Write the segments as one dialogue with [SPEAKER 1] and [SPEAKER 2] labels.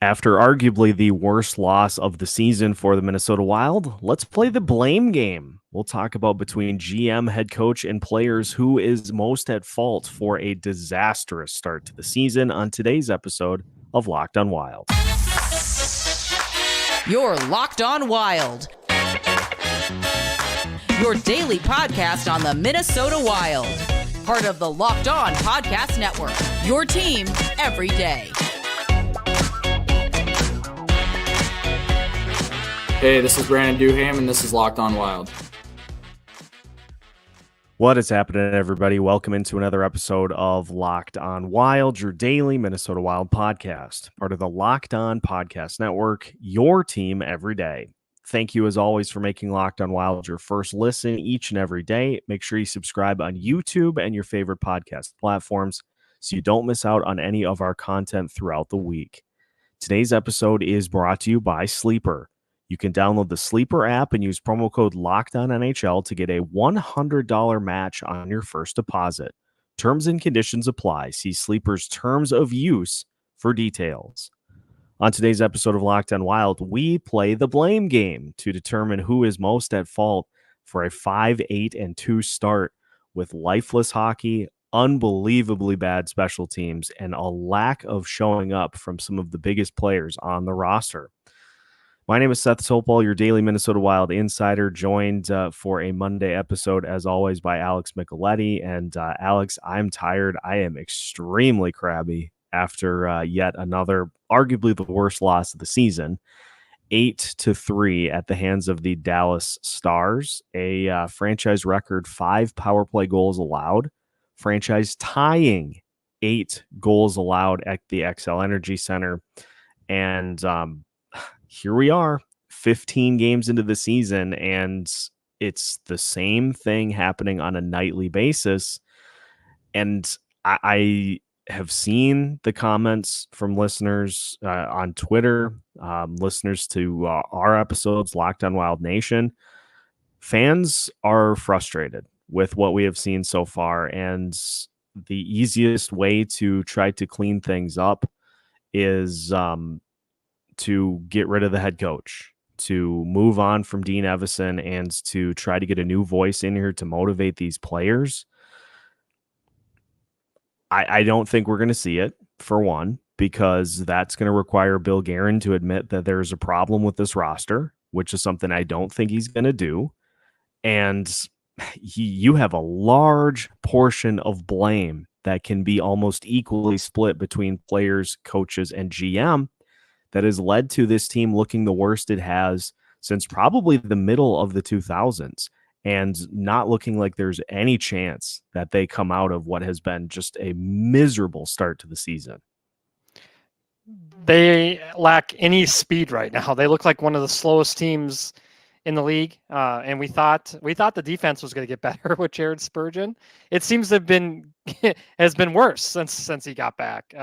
[SPEAKER 1] After arguably the worst loss of the season for the Minnesota Wild, let's play the blame game. We'll talk about between GM, head coach, and players who is most at fault for a disastrous start to the season on today's episode of Locked on Wild.
[SPEAKER 2] You're Locked on Wild, your daily podcast on the Minnesota Wild, part of the Locked On Podcast Network, your team every day.
[SPEAKER 3] Hey, this is Brandon Duham, and this is Locked on Wild.
[SPEAKER 1] What is happening, everybody? Welcome into another episode of Locked on Wild, your daily Minnesota Wild podcast, part of the Locked On Podcast Network, your team every day. Thank you, as always, for making Locked on Wild your first listen each and every day. Make sure you subscribe on YouTube and your favorite podcast platforms so you don't miss out on any of our content throughout the week. Today's episode is brought to you by Sleeper. You can download the Sleeper app and use promo code LOCKEDONNHL to get a $100 match on your first deposit. Terms and conditions apply. See Sleeper's terms of use for details. On today's episode of Locked on Wild, we play the blame game to determine who is most at fault for a 5-8-2 start with lifeless hockey, unbelievably bad special teams, and a lack of showing up from some of the biggest players on the roster. My name is Seth Sopal, your daily Minnesota Wild insider, joined for a Monday episode, as always, by Alex Micheletti. And Alex, I'm tired. I am extremely crabby after yet another, arguably the worst loss of the season, 8-3 at the hands of the Dallas Stars, a franchise record 5 power play goals allowed, franchise tying 8 goals allowed at the XL Energy Center. And here we are, 15 games into the season, and it's the same thing happening on a nightly basis. And I have seen the comments from listeners on Twitter, listeners to our episodes, Locked on Wild Nation. Fans are frustrated with what we have seen so far, and the easiest way to try to clean things up is to get rid of the head coach, to move on from Dean Evason, and to try to get a new voice in here to motivate these players. I don't think we're going to see it, for one, because that's going to require Bill Guerin to admit that there's a problem with this roster, which is something I don't think he's going to do. And you have a large portion of blame that can be almost equally split between players, coaches, and GM that has led to this team looking the worst it has since probably the middle of the 2000s, and not looking like there's any chance that they come out of what has been just a miserable start to the season.
[SPEAKER 4] They lack any speed right now. They look like one of the slowest teams in the league, and we thought the defense was going to get better with Jared Spurgeon. It seems to have been has been worse since he got back.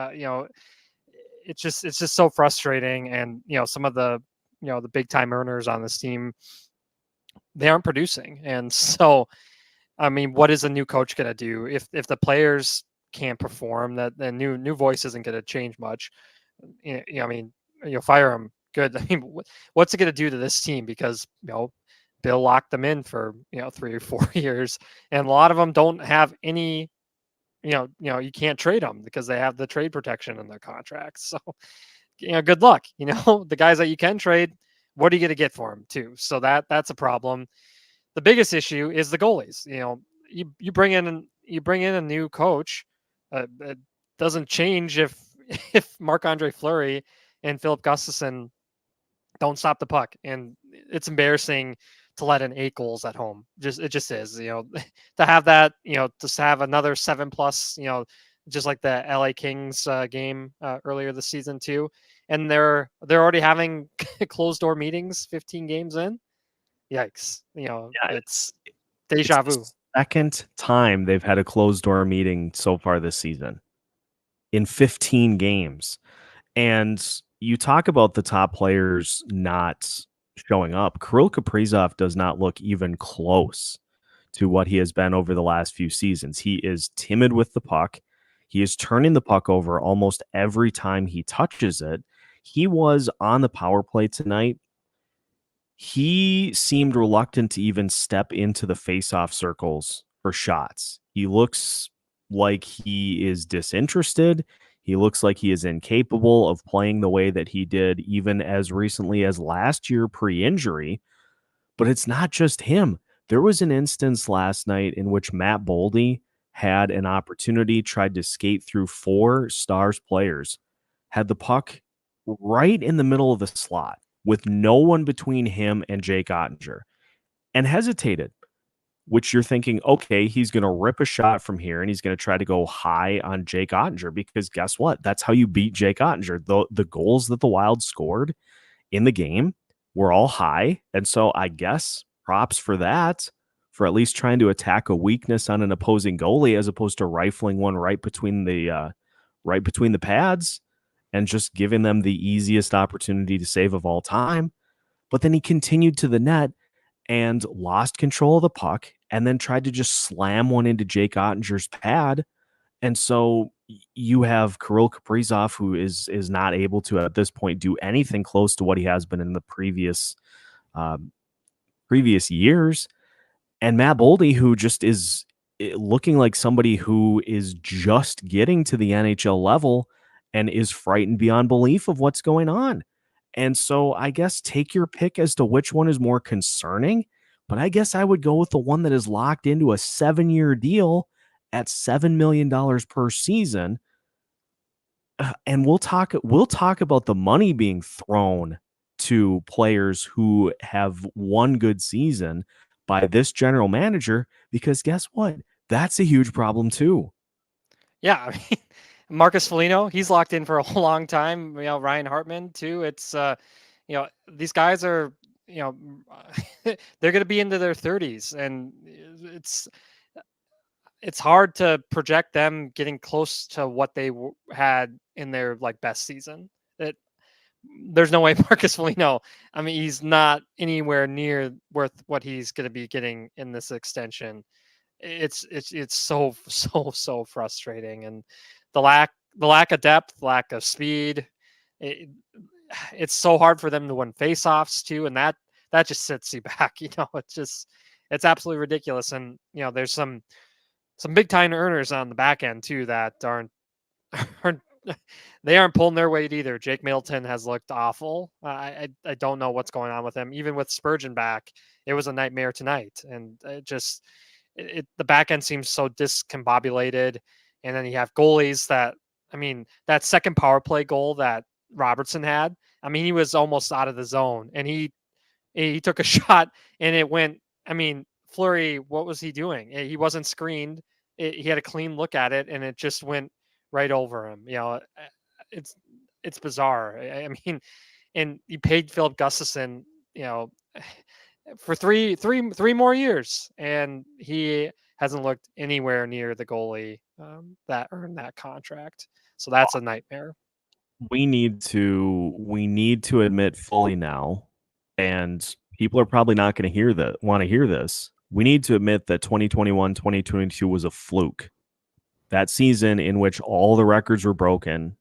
[SPEAKER 4] It's just so frustrating, and some of the the big time earners on this team, they aren't producing. And so, I mean, what is a new coach going to do if the players can't perform? That the new voice isn't going to change much. I mean, fire him. Good. I mean, what's it going to do to this team? Because Bill locked them in for 3 or 4 years, and a lot of them don't have any. You can't trade them because they have the trade protection in their contracts. So, good luck. The guys that you can trade, what are you going to get for them too? So that's a problem. The biggest issue is the goalies. You bring in a new coach. It doesn't change if Marc-Andre Fleury and Philip Gustafsson don't stop the puck, and it's embarrassing to let in 8 goals at home. It just is, to have that, just have another 7+, just like the LA Kings game earlier this season too. And they're already having closed door meetings 15 games in. Yikes. It's deja vu.
[SPEAKER 1] Second time they've had a closed door meeting so far this season in 15 games. And you talk about the top players not showing up. Kirill Kaprizov does not look even close to what he has been over the last few seasons. He is timid with the puck. He is turning the puck over almost every time he touches it. he was on the power play tonight. He seemed reluctant to even step into the face-off circles for shots. He looks like he is disinterested. He looks like he is incapable of playing the way that he did even as recently as last year pre-injury. But it's not just him. There was an instance last night in which Matt Boldy had an opportunity, tried to skate through 4 Stars players, had the puck right in the middle of the slot with no one between him and Jake Ottinger, and hesitated, which you're thinking, okay, he's going to rip a shot from here and he's going to try to go high on Jake Ottinger, because guess what? That's how you beat Jake Ottinger. The goals that the Wild scored in the game were all high. And so I guess props for that, for at least trying to attack a weakness on an opposing goalie as opposed to rifling one right between the pads and just giving them the easiest opportunity to save of all time. But then he continued to the net and lost control of the puck and then tried to just slam one into Jake Ottinger's pad. And so you have Kirill Kaprizov, who is not able to, at this point, do anything close to what he has been in the previous years. And Matt Boldy, who just is looking like somebody who is just getting to the NHL level and is frightened beyond belief of what's going on. And so I guess take your pick as to which one is more concerning, but I guess I would go with the one that is locked into a 7-year deal at $7 million per season. And we'll talk about the money being thrown to players who have one good season by this general manager, because guess what? That's a huge problem too.
[SPEAKER 4] Yeah, I mean, Marcus Foligno, he's locked in for a long time. Ryan Hartman too. It's these guys are, they're going to be into their 30s, and it's hard to project them getting close to what they had in their best season. There's no way Marcus Foligno, I mean, he's not anywhere near worth what he's going to be getting in this extension. It's so frustrating, and the lack of depth, lack of speed. It's so hard for them to win faceoffs too, and that just sets you back. It's absolutely ridiculous. And there's some big time earners on the back end too that aren't they aren't pulling their weight either. Jake Middleton has looked awful. I don't know what's going on with him. Even with Spurgeon back, it was a nightmare tonight, and the back end seems so discombobulated. And then you have goalies that, I mean, that second power play goal that Robertson had, I mean, he was almost out of the zone, and he took a shot and it went, I mean, Fleury, what was he doing? He wasn't screened. He had a clean look at it and it just went right over him. It's bizarre. I mean, and you paid Philip Gustafson, for three more years, and he hasn't looked anywhere near the goalie that earned that contract. So that's a nightmare.
[SPEAKER 1] We need to admit fully now, and people are probably not going to want to hear this. We need to admit that 2021-2022 was a fluke. That season in which all the records were broken,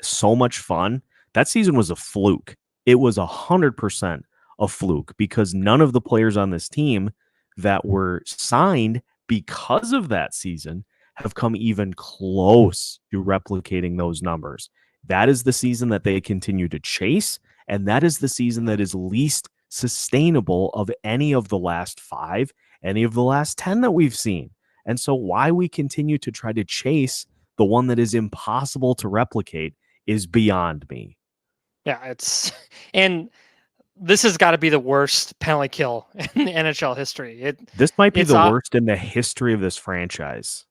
[SPEAKER 1] so much fun. That season was a fluke. It was 100% a fluke, because none of the players on this team that were signed because of that season have come even close to replicating those numbers. That is the season that they continue to chase, and that is the season that is least sustainable of any of the last 5, any of the last 10 that we've seen. And so why we continue to try to chase the one that is impossible to replicate is beyond me.
[SPEAKER 4] Yeah, and this has got to be the worst penalty kill in the NHL history.
[SPEAKER 1] This might be the worst in the history of this franchise.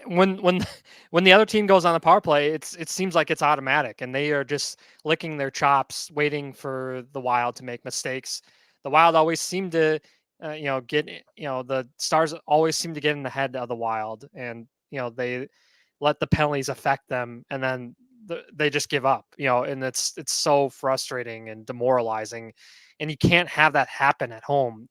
[SPEAKER 4] When the other team goes on the power play, it seems like it's automatic, and they are just licking their chops, waiting for the Wild to make mistakes. The Wild always seem to the Stars always seem to get in the head of the Wild, and they let the penalties affect them, and then they just give up, and it's so frustrating and demoralizing, and you can't have that happen at home.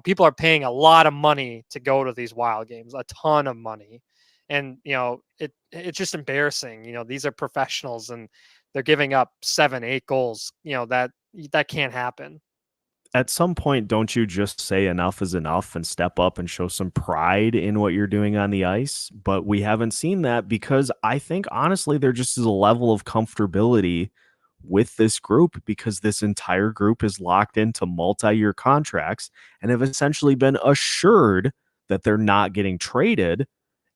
[SPEAKER 4] People are paying a lot of money to go to these Wild games, a ton of money, and it's just embarrassing. These are professionals, and they're giving up 7-8 goals. That can't happen.
[SPEAKER 1] At some point, don't you just say enough is enough and step up and show some pride in what you're doing on the ice? But we haven't seen that because I think, honestly, there just is a level of comfortability with this group because this entire group is locked into multi-year contracts and have essentially been assured that they're not getting traded.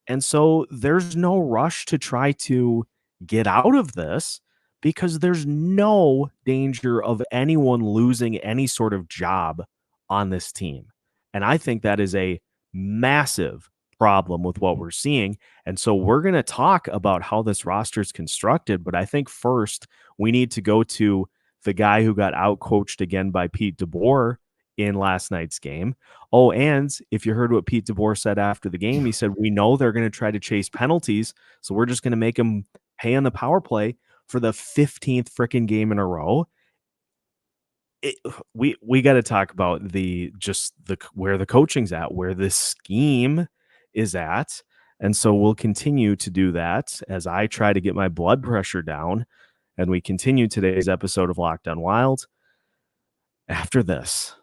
[SPEAKER 1] And so there's no rush to try to get out of this because there's no danger of anyone losing any sort of job on this team. And I think that is a massive problem with what we're seeing. And so we're going to talk about how this roster is constructed. But I think first we need to go to the guy who got out coached again by Pete DeBoer in last night's game. Oh, and if you heard what Pete DeBoer said after the game, he said, we know they're going to try to chase penalties, so we're just going to make them pay on the power play for the 15th freaking game in a row. We got to talk about where the coaching's at, where this scheme is at. And so we'll continue to do that as I try to get my blood pressure down. And we continue today's episode of Locked On Wild after this.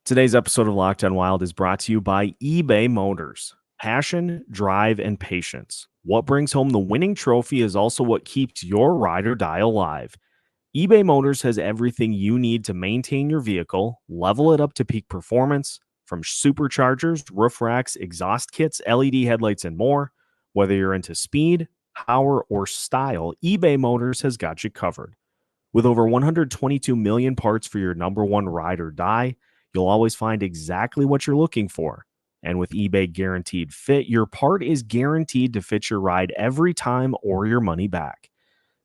[SPEAKER 1] Today's episode of Locked On Wild is brought to you by eBay Motors. Passion, drive, and patience. What brings home the winning trophy is also what keeps your ride or die alive. eBay Motors has everything you need to maintain your vehicle, level it up to peak performance, from superchargers, roof racks, exhaust kits, LED headlights, and more. Whether you're into speed, power, or style, eBay Motors has got you covered. With over 122 million parts for your number one ride or die, you'll always find exactly what you're looking for. And with eBay Guaranteed Fit, your part is guaranteed to fit your ride every time or your money back.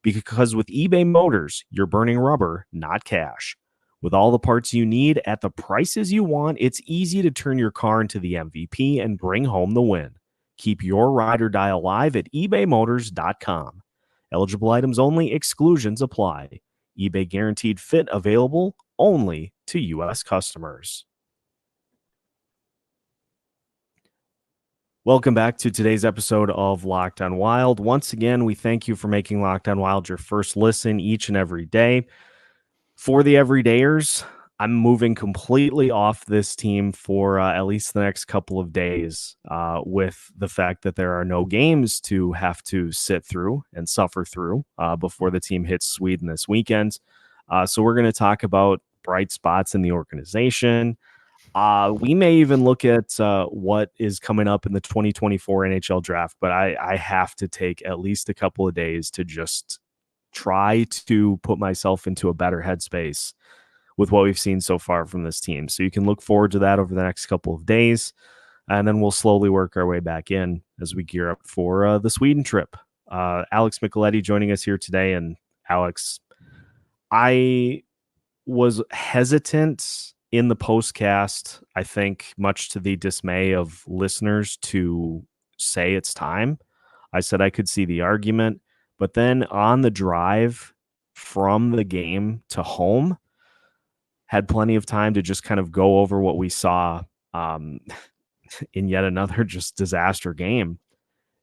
[SPEAKER 1] Because with eBay Motors, you're burning rubber, not cash. With all the parts you need at the prices you want, it's easy to turn your car into the MVP and bring home the win. Keep your ride or die alive at ebaymotors.com. Eligible items only, exclusions apply. eBay Guaranteed Fit available only to U.S. customers. Welcome back to today's episode of Locked On Wild. Once again, we thank you for making Locked On Wild your first listen each and every day. For the everydayers, I'm moving completely off this team for at least the next couple of days with the fact that there are no games to have to sit through and suffer through before the team hits Sweden this weekend. So we're going to talk about bright spots in the organization. We may even look at what is coming up in the 2024 NHL draft, but I have to take at least a couple of days to just try to put myself into a better headspace with what we've seen so far from this team. So you can look forward to that over the next couple of days, and then we'll slowly work our way back in as we gear up for the Sweden trip. Alex Micheletti joining us here today. And Alex, I was hesitant in the postcast, I think much to the dismay of listeners, to say it's time. I said I could see the argument, but then on the drive from the game to home, had plenty of time to just kind of go over what we saw in yet another just disaster game.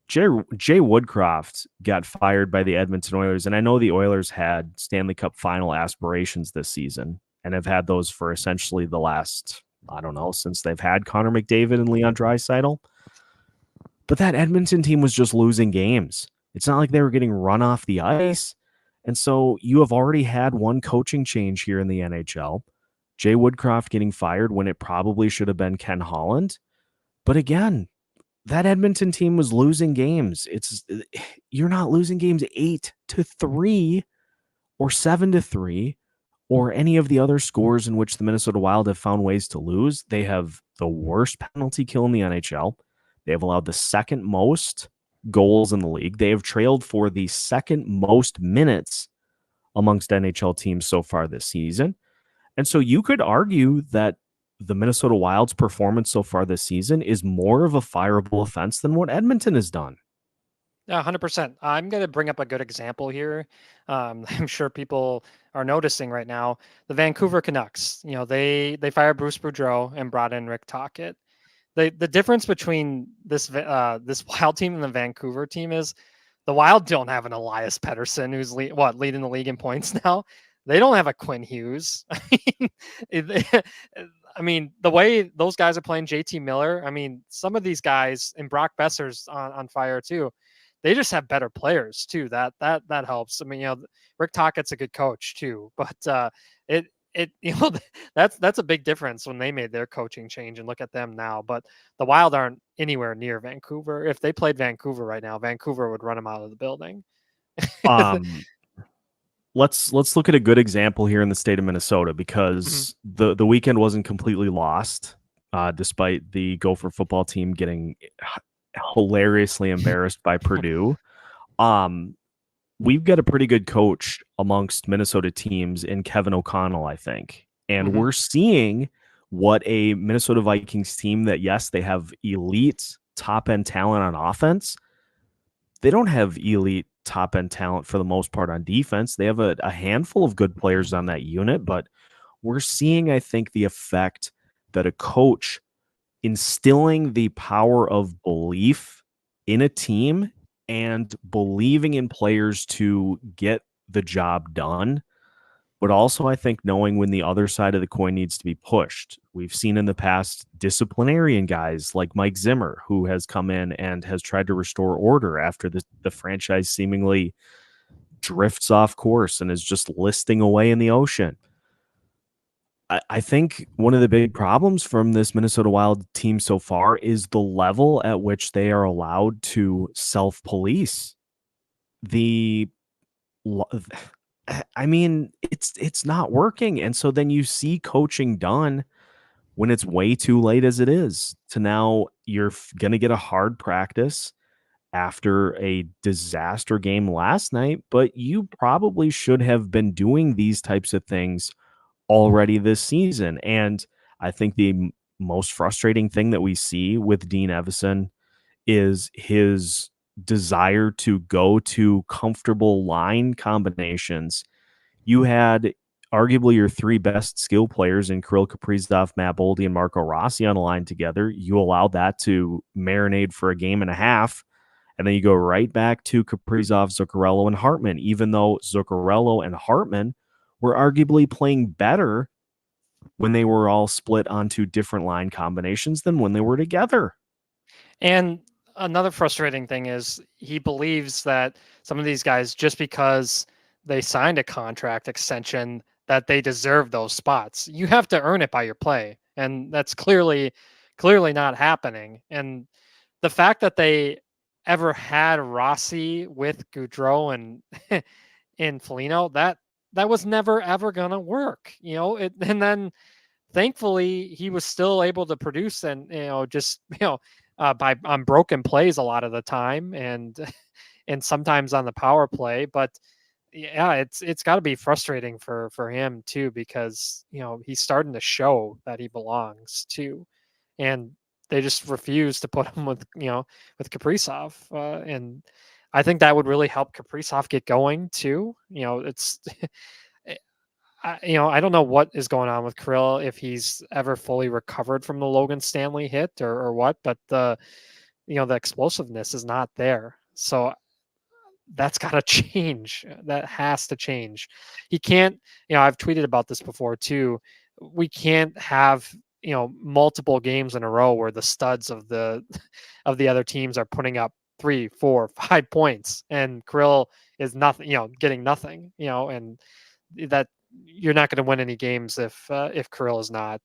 [SPEAKER 1] Jay Woodcroft got fired by the Edmonton Oilers, and I know the Oilers had Stanley Cup final aspirations this season and have had those for essentially the last, I don't know, since they've had Connor McDavid and Leon Draisaitl. But that Edmonton team was just losing games. It's not like they were getting run off the ice. And so you have already had one coaching change here in the NHL. Jay Woodcroft getting fired when it probably should have been Ken Holland. But again, that Edmonton team was losing games. You're not losing games 8-3 or 7-3 or any of the other scores in which the Minnesota Wild have found ways to lose. They have the worst penalty kill in the NHL. They have allowed the second most goals in the league. They have trailed for the second most minutes amongst NHL teams so far this season. And so you could argue that the Minnesota Wild's performance so far this season is more of a fireable offense than what Edmonton has done.
[SPEAKER 4] Yeah, 100%. I'm going to bring up a good example here. I'm sure people are noticing right now. The Vancouver Canucks, they fired Bruce Boudreau and brought in Rick Tocchet. The difference between this Wild team and the Vancouver team is The Wild don't have an Elias Pettersson who's leading the league in points now. They don't have a Quinn Hughes. I mean, the way those guys are playing, JT Miller. I mean, some of these guys, and Brock Besser's on fire too. They just have better players too. That helps. I mean, Rick Tocchet's a good coach too, but that's a big difference when they made their coaching change, and look at them now. But the Wild aren't anywhere near Vancouver. If they played Vancouver right now, Vancouver would run them out of the building.
[SPEAKER 1] Let's look at a good example here in the state of Minnesota, because the weekend wasn't completely lost, despite the Gopher football team getting hilariously embarrassed by Purdue. We've got a pretty good coach amongst Minnesota teams in Kevin O'Connell, I think. And we're seeing what a Minnesota Vikings team that, yes, they have elite top-end talent on offense. They don't have elite top-end talent for the most part on defense. They have a handful of good players on that unit, but we're seeing, I think, the effect that a coach instilling the power of belief in a team and believing in players to get the job done, but also, I think, knowing when the other side of the coin needs to be pushed. We've seen in the past disciplinarian guys like Mike Zimmer, who has come in and has tried to restore order after the franchise seemingly drifts off course and is just listing away in the ocean. I think one of the big problems from this Minnesota Wild team so far is the level at which they are allowed to self-police. I mean, it's not working. And so then you see coaching done when it's way too late as it is. To now you're going to get a hard practice after a disaster game last night, but you probably should have been doing these types of things already this season. And I think the most frustrating thing that we see with Dean Evason is his desire to go to comfortable line combinations. You had arguably your three best skill players in Kirill, Kaprizov, Matt Boldy, and Marco Rossi on a line together. You allowed that to marinate for a game and a half, and then you go right back to Kaprizov, Zuccarello, and Hartman, even though Zuccarello and Hartman were arguably playing better when they were all split onto different line combinations than when they were together.
[SPEAKER 4] And another frustrating thing is he believes that some of these guys, just because they signed a contract extension, that they deserve those spots. You have to earn it by your play. And that's clearly not happening. And the fact that they ever had Rossi with Gaudreau and in Foligno, that was never ever gonna work, and then thankfully he was still able to produce, and just by on broken plays a lot of the time, and sometimes on the power play. But yeah, it's got to be frustrating for him too, because he's starting to show that he belongs too, and they just refuse to put him with Kaprizov, and I think that would really help Kaprizov get going too. It's, I don't know what is going on with Kirill, if he's ever fully recovered from the Logan Stanley hit or what, but the explosiveness is not there. So that's got to change. That has to change. He can't, I've tweeted about this before too. We can't have, multiple games in a row where the studs of the other teams are putting up 3, 4, 5 points, and Kirill is nothing, getting nothing, and that you're not going to win any games if Kirill is not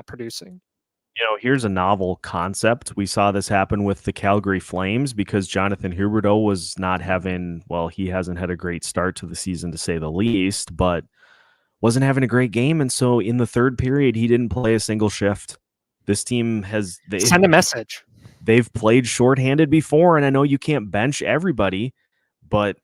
[SPEAKER 4] producing.
[SPEAKER 1] Here's a novel concept. We saw this happen with the Calgary Flames because Jonathan Huberdeau was not having, he hasn't had a great start to the season, to say the least, but wasn't having a great game. And so in the third period, he didn't play a single shift. This team
[SPEAKER 4] send a message.
[SPEAKER 1] They've played shorthanded before, and I know you can't bench everybody, but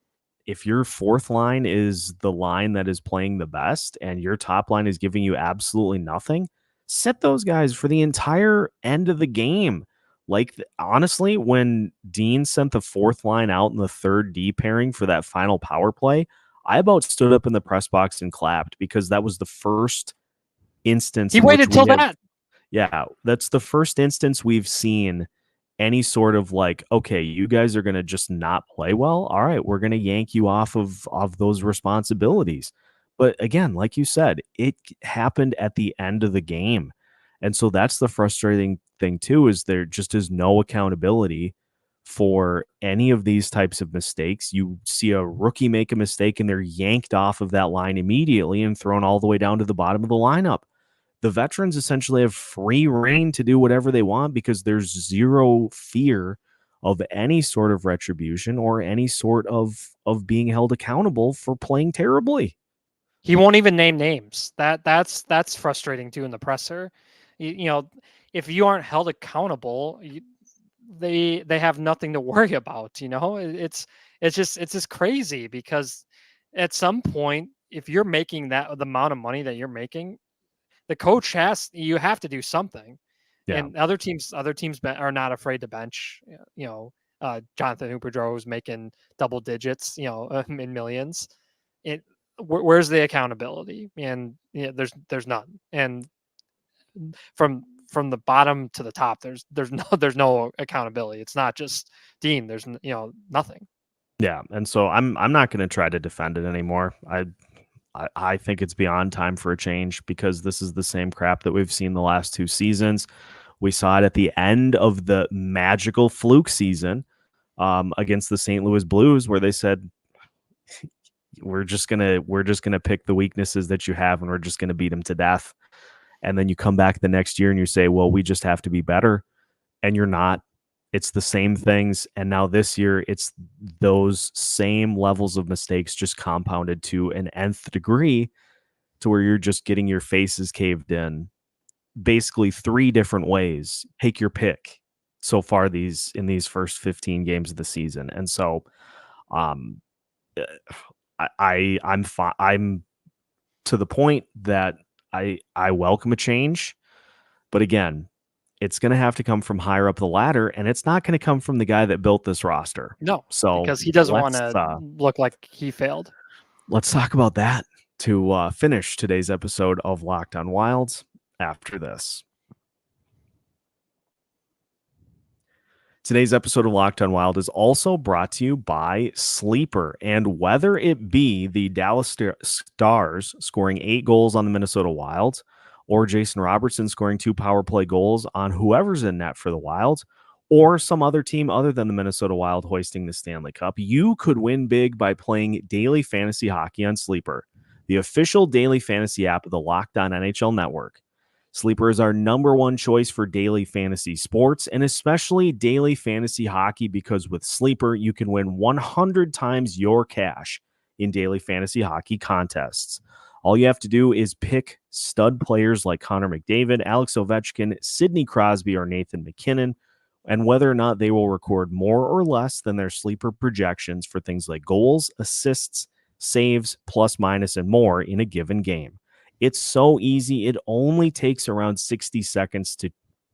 [SPEAKER 1] if your fourth line is the line that is playing the best and your top line is giving you absolutely nothing, set those guys for the entire end of the game. Like, honestly, when Dean sent the fourth line out in the third D pairing for that final power play, I about stood up in the press box and clapped, because that was the first instance.
[SPEAKER 4] He waited till that.
[SPEAKER 1] Yeah, that's the first instance we've seen any sort of like, okay, you guys are going to just not play well. All right, we're going to yank you off of those responsibilities. But again, like you said, it happened at the end of the game. And so that's the frustrating thing too, is there just is no accountability for any of these types of mistakes. You see a rookie make a mistake and they're yanked off of that line immediately and thrown all the way down to the bottom of the lineup. The veterans essentially have free reign to do whatever they want because there's zero fear of any sort of retribution or any sort of being held accountable for playing terribly.
[SPEAKER 4] He won't even name names. That's frustrating too in the presser. You know, if you aren't held accountable, they have nothing to worry about. You know, it's just crazy because at some point, if you're making the amount of money that you're making, the coach you have to do something.
[SPEAKER 1] Yeah.
[SPEAKER 4] And other teams are not afraid to bench. You know, Jonathan Huberdeau is making double digits. You know, in millions. Where's the accountability? And there's none. And from the bottom to the top, there's no accountability. It's not just Dean. There's nothing.
[SPEAKER 1] Yeah, and so I'm not going to try to defend it anymore. I think it's beyond time for a change because this is the same crap that we've seen the last 2 seasons. We saw it at the end of the magical fluke season against the St. Louis Blues, where they said we're just gonna pick the weaknesses that you have and we're just gonna beat them to death. And then you come back the next year and you say, well, we just have to be better, and you're not. It's the same things. And now this year, it's those same levels of mistakes just compounded to an nth degree to where you're just getting your faces caved in basically 3 different ways. Take your pick so far in these first 15 games of the season. And so um I'm to the point that I welcome a change, but again, it's going to have to come from higher up the ladder, and it's not going to come from the guy that built this roster.
[SPEAKER 4] No,
[SPEAKER 1] So
[SPEAKER 4] because he doesn't want to look like he failed.
[SPEAKER 1] Let's talk about that to finish today's episode of Locked on Wilds after this. Today's episode of Locked on Wild is also brought to you by Sleeper. And whether it be the Dallas Stars scoring 8 goals on the Minnesota Wild, or Jason Robertson scoring 2 power play goals on whoever's in net for the Wild, or some other team other than the Minnesota Wild hoisting the Stanley Cup, you could win big by playing daily fantasy hockey on Sleeper, the official daily fantasy app of the Locked On NHL Network. Sleeper is our #1 choice for daily fantasy sports, and especially daily fantasy hockey, because with Sleeper, you can win 100 times your cash in daily fantasy hockey contests. All you have to do is pick stud players like Connor McDavid, Alex Ovechkin, Sidney Crosby, or Nathan McKinnon, and whether or not they will record more or less than their Sleeper projections for things like goals, assists, saves, plus, minus, and more in a given game. It's so easy. It only takes around 60 seconds to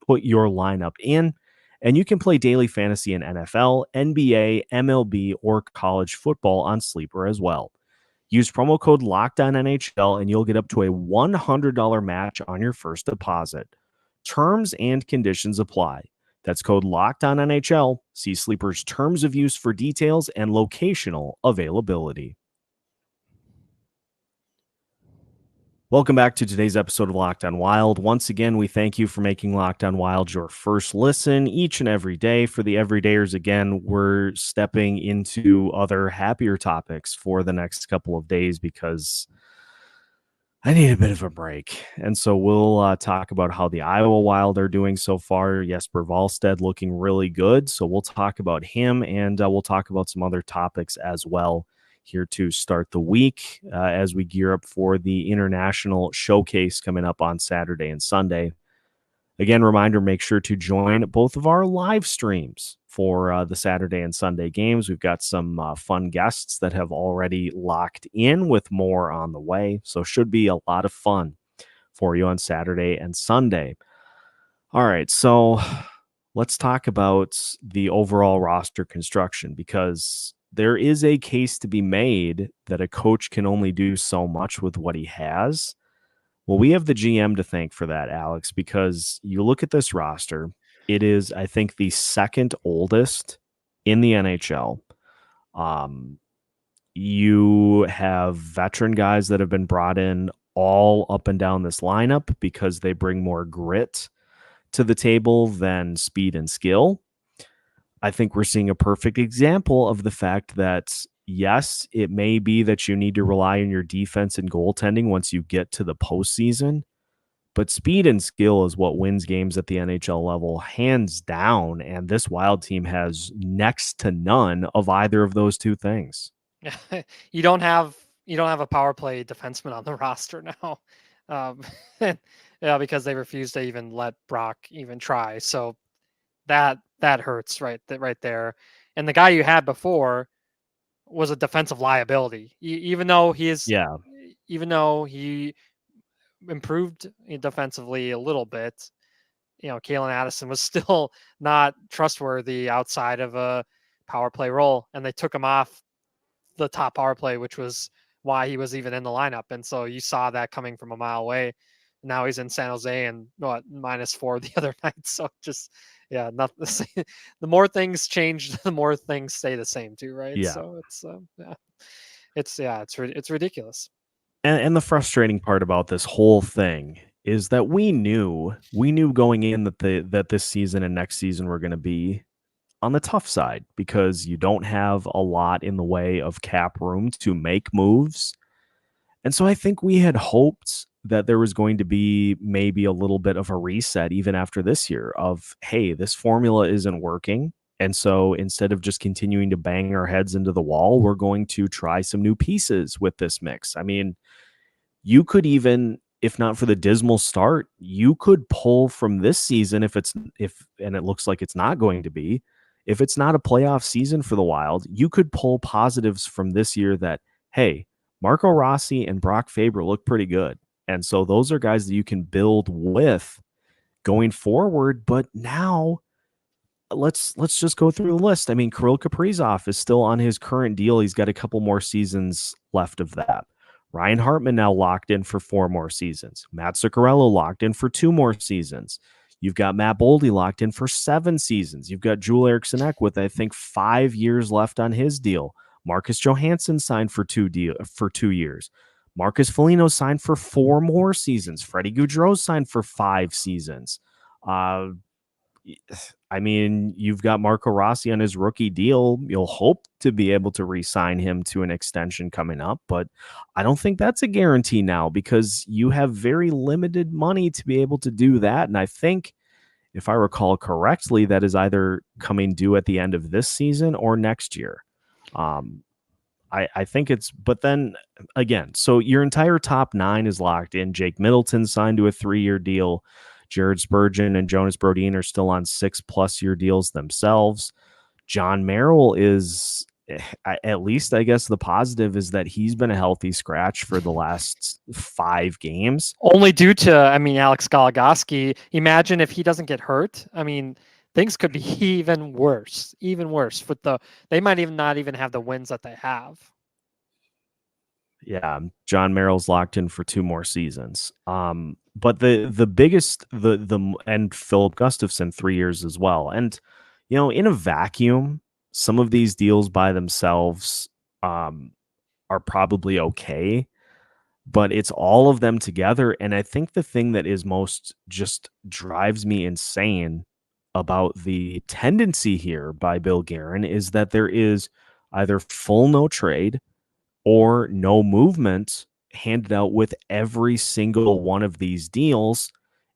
[SPEAKER 1] put your lineup in, and you can play daily fantasy in NFL, NBA, MLB, or college football on Sleeper as well. Use promo code LOCKEDONNHL and you'll get up to a $100 match on your first deposit. Terms and conditions apply. That's code LOCKEDONNHL. See Sleeper's terms of use for details and locational availability. Welcome back to today's episode of Locked on Wild. Once again, we thank you for making Locked on Wild your first listen each and every day. For the everydayers, again, we're stepping into other happier topics for the next couple of days because I need a bit of a break. And so we'll talk about how the Iowa Wild are doing so far. Jesper Wallstedt looking really good. So we'll talk about him, and we'll talk about some other topics as well here to start the week as we gear up for the international showcase coming up on Saturday and Sunday. Again, reminder, make sure to join both of our live streams for the Saturday and Sunday games. We've got some fun guests that have already locked in, with more on the way. So should be a lot of fun for you on Saturday and Sunday. All right, so let's talk about the overall roster construction, because there is a case to be made that a coach can only do so much with what he has. Well, we have the GM to thank for that, Alex, because you look at this roster It is, I think, the second oldest in the NHL. You have veteran guys that have been brought in all up and down this lineup because they bring more grit to the table than speed and skill. I think we're seeing a perfect example of the fact that, yes, it may be that you need to rely on your defense and goaltending once you get to the postseason, but speed and skill is what wins games at the NHL level, hands down. And this Wild team has next to none of either of those two things.
[SPEAKER 4] you don't have a power play defenseman on the roster now, yeah, because they refuse to even let Brock even try. So that hurts right there. And the guy you had before was a defensive liability, even though he improved defensively a little bit. Kalen Addison was still not trustworthy outside of a power play role, and they took him off the top power play, which was why he was even in the lineup. And so you saw that coming from a mile away. Now he's in San Jose and -4 the other night. So just, yeah, not the same. The more things change, the more things stay the same too, right?
[SPEAKER 1] Yeah.
[SPEAKER 4] So it's ridiculous.
[SPEAKER 1] And the frustrating part about this whole thing is that we knew going in that this season and next season were going to be on the tough side because you don't have a lot in the way of cap room to make moves. And so I think we had hoped that there was going to be maybe a little bit of a reset even after this year of, hey, this formula isn't working. And so instead of just continuing to bang our heads into the wall, we're going to try some new pieces with this mix. I mean, you could even, if not for the dismal start, you could pull from this season if and it looks like it's not going to be, if it's not a playoff season for the Wild, you could pull positives from this year that, hey, Marco Rossi and Brock Faber look pretty good. And so those are guys that you can build with going forward. But now let's just go through the list. I mean, Kirill Kaprizov is still on his current deal. He's got a couple more seasons left of that. Ryan Hartman now locked in for 4 more seasons. Matt Zuccarello locked in for 2 more seasons. You've got Matt Boldy locked in for 7 seasons. You've got Joel Eriksson with, I think, 5 years left on his deal. Marcus Johansson signed for 2 years. Marcus Foligno signed for 4 more seasons. Freddie Gaudreau signed for 5 seasons. I mean, you've got Marco Rossi on his rookie deal. You'll hope to be able to re-sign him to an extension coming up, but I don't think that's a guarantee now because you have very limited money to be able to do that. And I think, if I recall correctly, that is either coming due at the end of this season or next year. I think it's, but then again, so your entire top 9 is locked in. Jake Middleton signed to a 3-year deal. Jared Spurgeon and Jonas Brodin are still on 6+ year deals themselves. John Merrill is, at least I guess the positive is that he's been a healthy scratch for the last 5 games.
[SPEAKER 4] Only due to, Alex Goligoski. Imagine if he doesn't get hurt. I mean, things could be even worse. They might even not even have the wins that they have.
[SPEAKER 1] Yeah, John Merrill's locked in for 2 more seasons. But the biggest and Philip Gustafson 3 years as well. And in a vacuum, some of these deals by themselves are probably okay, but it's all of them together. And I think the thing that is most just drives me insane about the tendency here by Bill Guerin is that there is either full no trade or no movement handed out with every single one of these deals,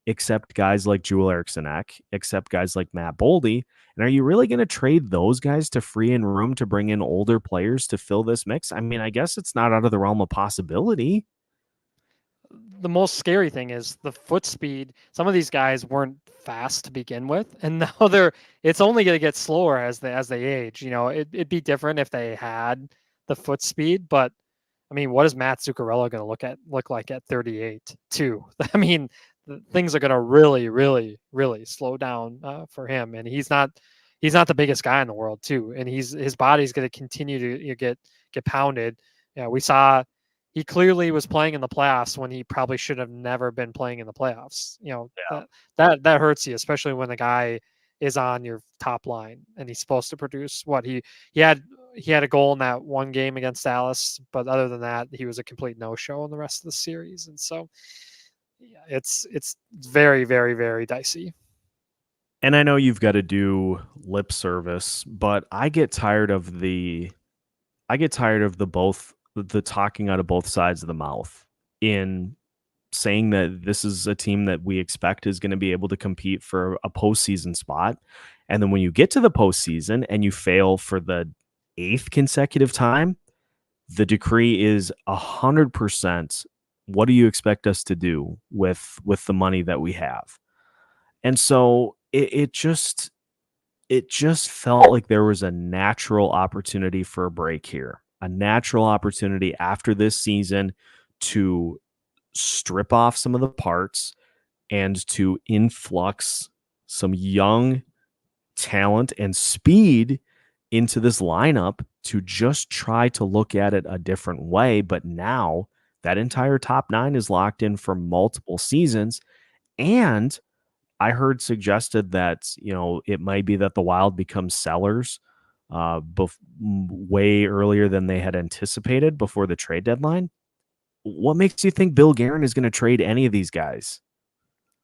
[SPEAKER 1] except guys like Joel Eriksson, except guys like Matt Boldy. And are you really going to trade those guys to free in room to bring in older players to fill this mix? I mean, I guess it's not out of the realm of possibility.
[SPEAKER 4] The most scary thing is the foot speed. Some of these guys weren't fast to begin with, and now it's only going to get slower as they age. It'd be different if they had the foot speed, but I mean, what is Matt Zuccarello going to look like at 38 too? I mean, things are going to really, really, really slow down for him, and he's not the biggest guy in the world too, and his body's going to continue to get pounded. Yeah, we saw he clearly was playing in the playoffs when he probably should have never been playing in the playoffs. That hurts you, especially when the guy is on your top line, and he's supposed to produce. What he had a goal in that one game against Dallas, but other than that, he was a complete no-show in the rest of the series. And so, yeah, it's very, very, very dicey.
[SPEAKER 1] And I know you've got to do lip service, but I get tired of the talking out of both sides of the mouth in saying that this is a team that we expect is going to be able to compete for a postseason spot. And then when you get to the postseason and you fail for the 8th consecutive time, the decree is 100%. What do you expect us to do with the money that we have? And so it just felt like there was a natural opportunity for a break here, a natural opportunity after this season to strip off some of the parts and to influx some young talent and speed into this lineup to just try to look at it a different way. But now that entire top 9 is locked in for multiple seasons. And I heard suggested that, it might be that the Wild becomes sellers way earlier than they had anticipated before the trade deadline. What makes you think Bill Guerin is going to trade any of these guys?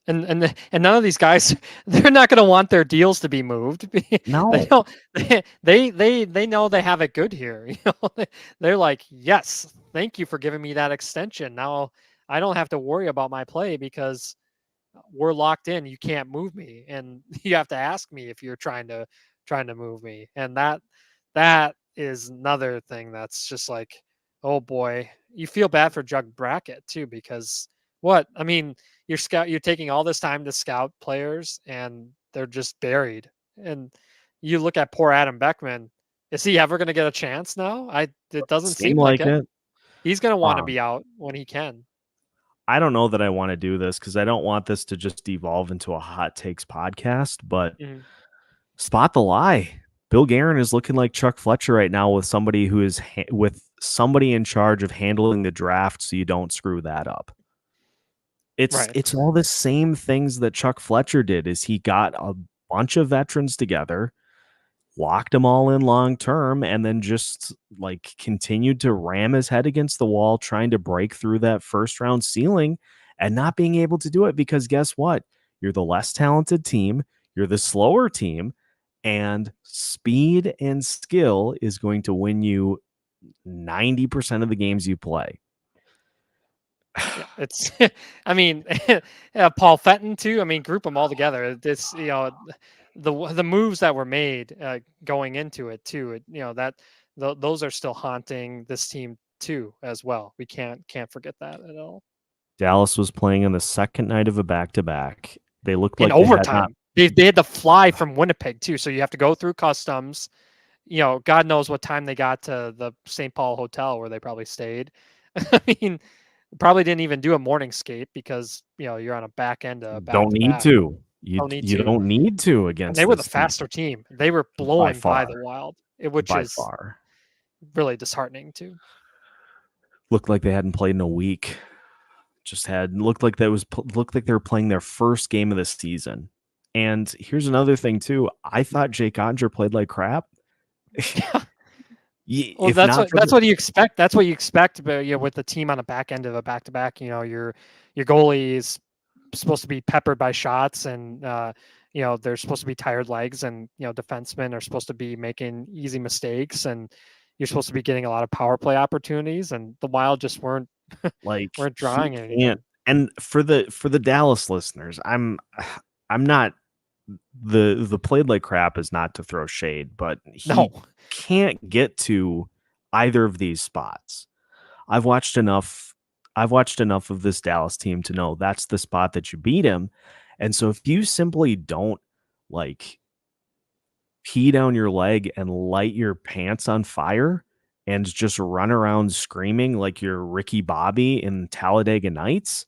[SPEAKER 4] And none of these guys, they're not going to want their deals to be moved.
[SPEAKER 1] No.
[SPEAKER 4] They don't. They know they have it good here. They're like, yes, thank you for giving me that extension. Now I don't have to worry about my play because we're locked in. You can't move me, and you have to ask me if you're trying to move me. And that is another thing that's just like, oh boy, you feel bad for Jug Brackett too, because you're taking all this time to scout players and they're just buried. And you look at poor Adam Beckman. Is he ever going to get a chance now? It doesn't seem like it. He's going to want to be out when he can.
[SPEAKER 1] I don't know that I want to do this because I don't want this to just evolve into a hot takes podcast, but spot the lie. Bill Guerin is looking like Chuck Fletcher right now with somebody who is with somebody in charge of handling the draft so you don't screw that up. It's all the same things that Chuck Fletcher did. Is he got a bunch of veterans together, locked them all in long term, and then just like continued to ram his head against the wall trying to break through that first round ceiling and not being able to do it because guess what? You're the less talented team, you're the slower team, and speed and skill is going to win you 90% of the games you play.
[SPEAKER 4] Yeah, it's Paul Fenton too. Group them all together. This, the moves that were made going into it too. Those are still haunting this team too as well. We can't forget that at all.
[SPEAKER 1] Dallas was playing on the second night of a back-to-back. They looked like
[SPEAKER 4] in overtime. They had to fly from Winnipeg too, so you have to go through customs. God knows what time they got to the St. Paul hotel where they probably stayed. Probably didn't even do a morning skate because you're on a back end of back.
[SPEAKER 1] Don't need to. You don't need to against.
[SPEAKER 4] And they were the faster team. They were blowing by the Wild, which is really disheartening too.
[SPEAKER 1] Looked like they hadn't played in a week. Looked like they were playing their first game of the season. And here's another thing too. I thought Jake Andre played like crap.
[SPEAKER 4] Well, that's what you expect. That's what you expect, but with the team on the back end of a back-to-back, your goalie is supposed to be peppered by shots, and they're supposed to be tired legs, and defensemen are supposed to be making easy mistakes, and you're supposed to be getting a lot of power play opportunities, and the Wild just weren't weren't drawing anything.
[SPEAKER 1] And for the Dallas listeners, I'm not the played like crap is not to throw shade, but he can't get to either of these spots. I've watched enough of this Dallas team to know that's the spot that you beat him. And so if you simply don't pee down your leg and light your pants on fire and just run around screaming like you're Ricky Bobby in Talladega Nights,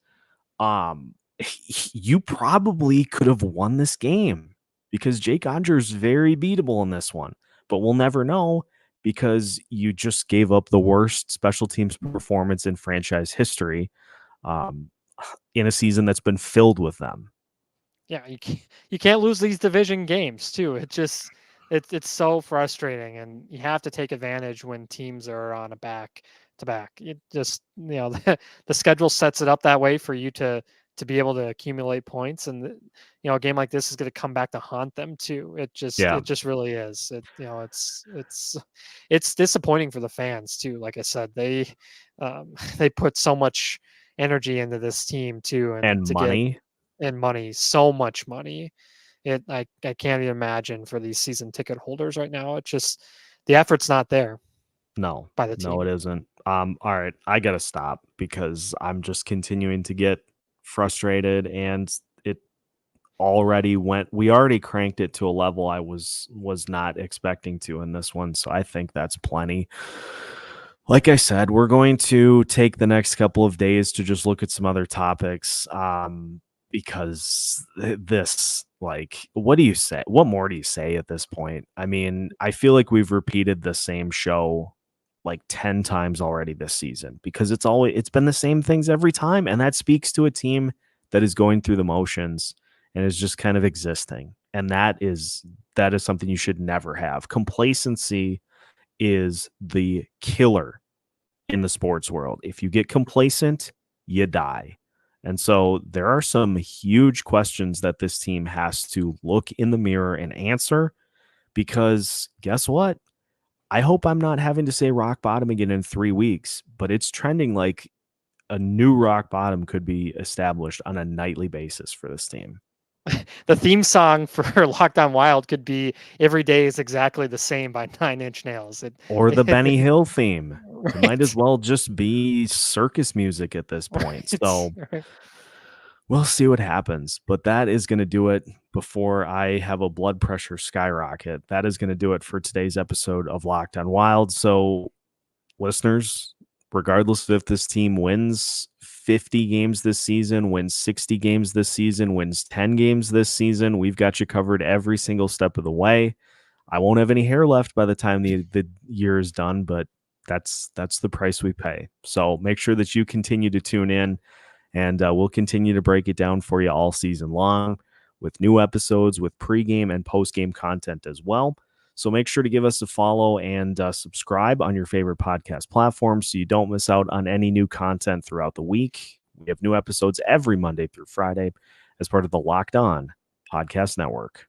[SPEAKER 1] you probably could have won this game because Jake Andre is very beatable in this one, but we'll never know because you just gave up the worst special teams performance in franchise history in a season that's been filled with them.
[SPEAKER 4] Yeah, you can't lose these division games too. It's so frustrating, and you have to take advantage when teams are on a back to back. It just the schedule sets it up that way for you to be able to accumulate points, and a game like this is going to come back to haunt them too.
[SPEAKER 1] Yeah.
[SPEAKER 4] It just really is. It's disappointing for the fans too. Like I said, they put so much energy into this team too, and
[SPEAKER 1] And
[SPEAKER 4] to get
[SPEAKER 1] money.
[SPEAKER 4] and money, so much money. I can't even imagine for these season ticket holders right now. It's just the effort's not there
[SPEAKER 1] No,
[SPEAKER 4] by the
[SPEAKER 1] no,
[SPEAKER 4] team.
[SPEAKER 1] it isn't. All right, I gotta stop because I'm just continuing to get frustrated, and it already went. We already cranked it to a level I was not expecting to in this one, so I think that's plenty. Like I said, we're going to take the next couple of days to just look at some other topics. Because this, like, what do you say? What more do you say at this point? I mean, I feel like we've repeated the same show like 10 times already this season because it's been the same things every time. And that speaks to a team that is going through the motions and is just kind of existing. And that is something you should never have. Complacency is the killer in the sports world. If you get complacent, you die. And so there are some huge questions that this team has to look in the mirror and answer because guess what? I hope I'm not having to say rock bottom again in 3 weeks, but it's trending like a new rock bottom could be established on a nightly basis for this team.
[SPEAKER 4] The theme song for Lockdown Wild could be "Every Day Is Exactly the Same" by Nine Inch Nails.
[SPEAKER 1] Or the Benny Hill theme.
[SPEAKER 4] Right.
[SPEAKER 1] It might as well just be circus music at this point. So
[SPEAKER 4] Right.
[SPEAKER 1] we'll see what happens, but that is going to do it before I have a blood pressure skyrocket. That is going to do it for today's episode of Locked on Wild. So, listeners, regardless of if this team wins 50 games this season, wins 60 games this season, wins 10 games this season, we've got you covered every single step of the way. I won't have any hair left by the time the year is done, but that's the price we pay. So make sure that you continue to tune in. And we'll continue to break it down for you all season long with new episodes, with pregame and postgame content as well. So make sure to give us a follow and subscribe on your favorite podcast platform so you don't miss out on any new content throughout the week. We have new episodes every Monday through Friday as part of the Locked On Podcast Network.